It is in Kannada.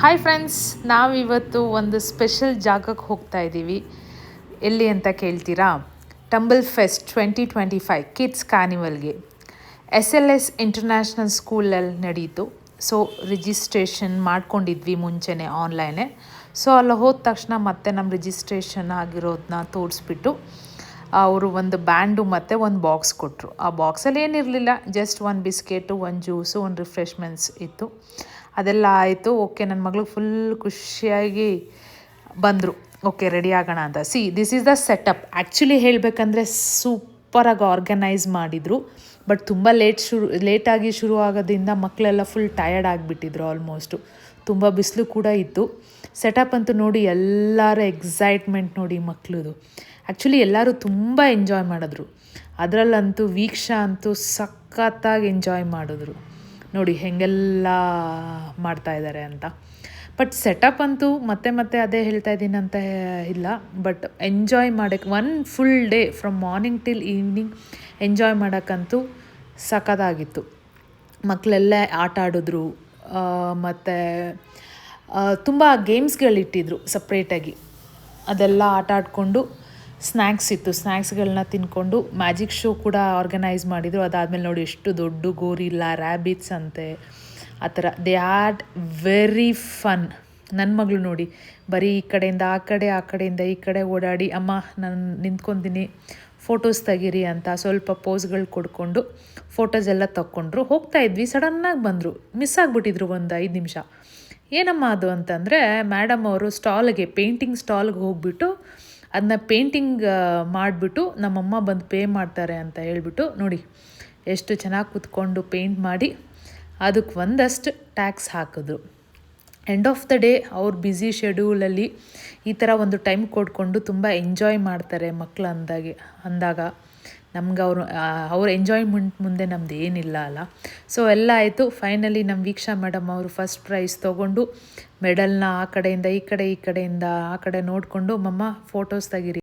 ಹಾಯ್ ಫ್ರೆಂಡ್ಸ್, ನಾವಿವತ್ತು ಒಂದು ಸ್ಪೆಷಲ್ ಜಾಗಕ್ಕೆ ಹೋಗ್ತಾ ಇದ್ದೀವಿ. ಎಲ್ಲಿ ಅಂತ ಕೇಳ್ತೀರಾ? ಟಂಬಲ್ ಫೆಸ್ಟ್ 2025 ಕಿಡ್ಸ್ ಕಾರ್ನಿವಲ್ಗೆ SLS ಇಂಟರ್ನ್ಯಾಷನಲ್ ಸ್ಕೂಲಲ್ಲಿ ನಡೀತು. ಸೊ ರಿಜಿಸ್ಟ್ರೇಷನ್ ಮಾಡ್ಕೊಂಡಿದ್ವಿ ಮುಂಚೆನೇ ಆನ್ಲೈನೇ. ಸೊ ಅಲ್ಲಿ ಹೋದ ತಕ್ಷಣ ಮತ್ತೆ ನಮ್ಮ ರಿಜಿಸ್ಟ್ರೇಷನ್ ಆಗಿರೋದನ್ನ ತೋರಿಸ್ಬಿಟ್ಟು ಅವರು ಒಂದು ಬ್ಯಾಂಡು ಮತ್ತು ಒಂದು ಬಾಕ್ಸ್ ಕೊಟ್ಟರು. ಆ ಬಾಕ್ಸಲ್ಲಿ ಏನಿರಲಿಲ್ಲ, ಜಸ್ಟ್ ಒಂದು ಬಿಸ್ಕೆಟು, ಒಂದು ಜ್ಯೂಸು, ಒಂದು ರಿಫ್ರೆಶ್ಮೆಂಟ್ಸ್ ಇತ್ತು. ಅದೆಲ್ಲ ಆಯಿತು. ಓಕೆ, ನನ್ನ ಮಗಳು ಫುಲ್ ಖುಷಿಯಾಗಿ ಬಂದರು. ಓಕೆ, ರೆಡಿ ಆಗೋಣ ಅಂತ. This is the setup. Actually ಹೇಳಬೇಕಂದ್ರೆ ಸೂಪರಾಗಿ ಆರ್ಗನೈಸ್ ಮಾಡಿದರು. ಬಟ್ ತುಂಬ ಲೇಟಾಗಿ ಶುರು ಆಗೋದ್ರಿಂದ ಮಕ್ಕಳೆಲ್ಲ ಫುಲ್ ಟಯರ್ಡ್ ಆಗಿಬಿಟ್ಟಿದ್ರು. ಆಲ್ಮೋಸ್ಟು ತುಂಬ ಬಿಸಿಲು ಕೂಡ ಇತ್ತು. ಸೆಟಪ್ ಅಂತೂ ನೋಡಿ, ಎಲ್ಲರ ಎಕ್ಸೈಟ್ಮೆಂಟ್ ನೋಡಿ ಮಕ್ಕಳದು. ಆ್ಯಕ್ಚುಲಿ ಎಲ್ಲರೂ ತುಂಬ ಎಂಜಾಯ್ ಮಾಡಿದ್ರು. ಅದರಲ್ಲಂತೂ ವೀಕ್ಷಾ ಅಂತೂ ಸಖತ್ತಾಗಿ ಎಂಜಾಯ್ ಮಾಡಿದ್ರು. ನೋಡಿ ಹೆಂಗೆಲ್ಲ ಮಾಡ್ತಾಯಿದ್ದಾರೆ ಅಂತ. ಬಟ್ ಸೆಟಪ್ ಅಂತೂ ಮತ್ತೆ ಅದೇ ಹೇಳ್ತಾ ಇದ್ದೀನಿ ಅಂತ ಇಲ್ಲ. ಬಟ್ ಎಂಜಾಯ್ ಮಾಡೋಕ್ಕೆ one full day from morning till evening enjoy ಮಾಡೋಕ್ಕಂತೂ ಸಖತ್ತಾಗಿತ್ತು. ಮಕ್ಕಳೆಲ್ಲ ಆಟ ಆಡಿದ್ರು. ಮತ್ತು ತುಂಬ ಗೇಮ್ಸ್ಗಳಿಟ್ಟಿದ್ರು ಸಪ್ರೇಟಾಗಿ. ಅದೆಲ್ಲ ಆಟ ಆಡಿಕೊಂಡು ಸ್ನ್ಯಾಕ್ಸ್ ಇತ್ತು. ಸ್ನ್ಯಾಕ್ಸ್ಗಳನ್ನ ತಿನ್ಕೊಂಡು ಮ್ಯಾಜಿಕ್ ಶೋ ಕೂಡ ಆರ್ಗನೈಸ್ ಮಾಡಿದರು. ಅದಾದಮೇಲೆ ನೋಡಿ ಎಷ್ಟು ದೊಡ್ಡ ಗೋರಿಲ್ಲ, ರ್ಯಾಬಿಟ್ಸ್ ಅಂತೆ, ಆ ಥರ ದೇ ಹ್ಯಾಡ್ ವೆರಿ ಫನ್. ನನ್ನ ಮಗಳು ನೋಡಿ ಬರೀ ಈ ಕಡೆಯಿಂದ ಆ ಕಡೆ, ಆ ಕಡೆಯಿಂದ ಈ ಕಡೆ ಓಡಾಡಿ, ಅಮ್ಮ ನಾನು ನಿಂತ್ಕೊತೀನಿ ಫೋಟೋಸ್ ತೆಗೀರಿ ಅಂತ ಸ್ವಲ್ಪ ಪೋಸ್ಗಳು ಕೊಡ್ಕೊಂಡು ಫೋಟೋಸ್ ಎಲ್ಲ ತಕ್ಕೊಂಡ್ರು. ಹೋಗ್ತಾಯಿದ್ವಿ, ಸಡನ್ನಾಗಿ ಬಂದರು. ಮಿಸ್ ಆಗಿಬಿಟ್ಟಿದ್ರು ಒಂದು 5 ನಿಮಿಷ. ಏನಮ್ಮ ಅದು ಅಂತಂದರೆ, ಮೇಡಮ್ ಅವರು ಪೇಂಟಿಂಗ್ ಸ್ಟಾಲ್ಗೆ ಹೋಗ್ಬಿಟ್ಟು ಅದನ್ನ ಪೇಂಟಿಂಗ್ ಮಾಡಿಬಿಟ್ಟು ನಮ್ಮಮ್ಮ ಬಂದು ಪೇ ಮಾಡ್ತಾರೆ ಅಂತ ಹೇಳ್ಬಿಟ್ಟು ನೋಡಿ ಎಷ್ಟು ಚೆನ್ನಾಗಿ ಕೂತ್ಕೊಂಡು ಪೇಂಟ್ ಮಾಡಿ ಅದಕ್ಕೆ ಒಂದಷ್ಟು ಟ್ಯಾಕ್ಸ್ ಹಾಕಿದ್ರು. ಎಂಡ್ ಆಫ್ ದ ಡೇ ಅವ್ರ ಬ್ಯುಸಿ ಶೆಡ್ಯೂಲಲ್ಲಿ ಈ ಥರ ಒಂದು ಟೈಮ್ ಕೊಡ್ಕೊಂಡು ತುಂಬ ಎಂಜಾಯ್ ಮಾಡ್ತಾರೆ ಮಕ್ಕಳು ಅಂದಾಗ ನಮ್ಗೆ ಅವ್ರ ಎಂಜಾಯ್ಮೆಂಟ್ ಮುಂದೆ ನಮ್ದು ಏನಿಲ್ಲ ಅಲ್ಲ. ಸೊ ಎಲ್ಲ ಆಯಿತು. ಫೈನಲಿ ನಮ್ಮ ವೀಕ್ಷಾ ಮೇಡಮ್ ಅವರು ಫಸ್ಟ್ ಪ್ರೈಸ್ ತೊಗೊಂಡು ಮೆಡಲ್ನ ಆ ಕಡೆಯಿಂದ ಈ ಕಡೆಯಿಂದ ಆ ಕಡೆ ನೋಡಿಕೊಂಡು, ಮಮ್ಮ ಫೋಟೋಸ್ ತೆಗೀರಿ